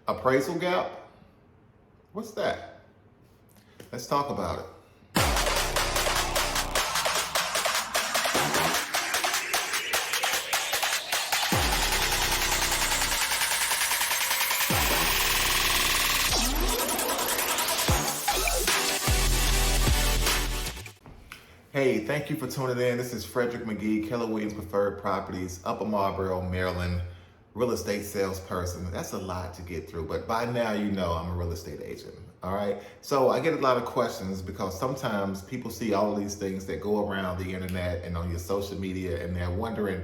Appraisal gap? What's that? Let's talk about it. Hey, thank you for tuning in. This is Frederick McGee, Keller Williams Preferred Properties, Upper Marlboro, Maryland, real estate salesperson. That's a lot to get through, but by now you know I'm a real estate agent. All right. So I get a lot of questions because sometimes people see all of these things that go around the internet and on your social media, and they're wondering,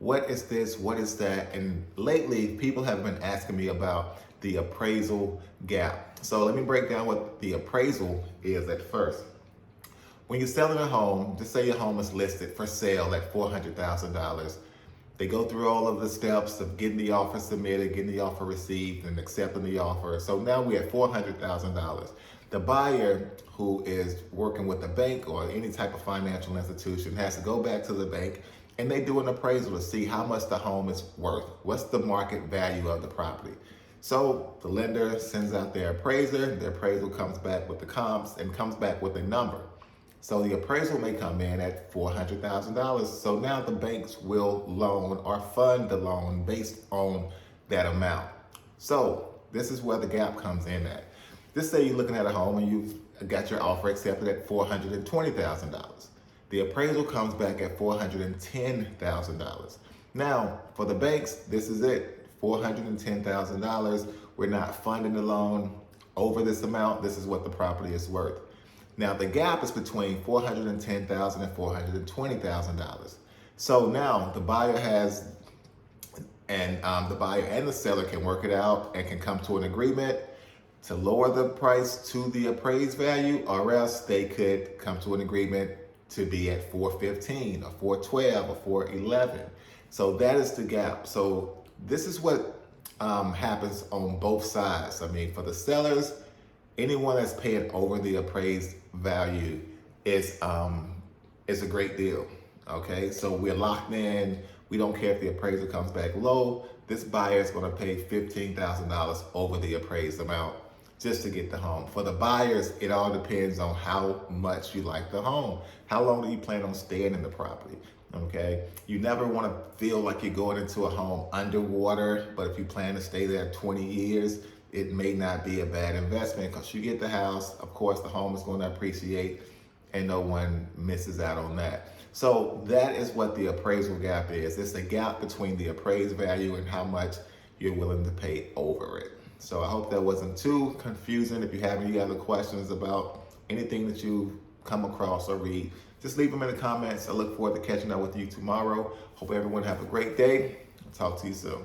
what is this? What is that? And lately, people have been asking me about the appraisal gap. So let me break down what the appraisal is at first. When you're selling a home, just say your home is listed for sale at $400,000. They go through all of the steps of getting the offer submitted, getting the offer received, and accepting the offer. So now we're at $400,000. The buyer, who is working with a bank or any type of financial institution, has to go back to the bank and they do an appraisal to see how much the home is worth. What's the market value of the property? So the lender sends out their appraiser. The appraisal comes back with the comps and comes back with a number. So the appraisal may come in at $400,000. So now the banks will loan or fund the loan based on that amount. So this is where the gap comes in at. Just say you're looking at a home and you've got your offer accepted at $420,000. The appraisal comes back at $410,000. Now, for the banks, this is it, $410,000. We're not funding the loan over this amount. This is what the property is worth. Now the gap is between $410,000 and $420,000. So now the buyer has, and the buyer and the seller can work it out and can come to an agreement to lower the price to the appraised value, or else they could come to an agreement to be at $415 or $412 or $411. So that is the gap. So this is what happens on both sides. I mean, for the sellers, anyone that's paying over the appraised value is a great deal. Okay, so we're locked in. We don't care if the appraisal comes back low. This buyer is going to pay $15,000 over the appraised amount just to get the home. For the buyers, it all depends on how much you like the home. How long do you plan on staying in the property? Okay, you never want to feel like you're going into a home underwater, but if you plan to stay there 20 years, it may not be a bad investment, because you get the house, of course the home is going to appreciate, and no one misses out on that. So that is what the appraisal gap is. It's the gap between the appraised value and how much you're willing to pay over it. So I hope that wasn't too confusing. If you have any other questions about anything that you come across or read, just leave them in the comments. I look forward to catching up with you tomorrow. Hope everyone have a great day. I'll talk to you soon.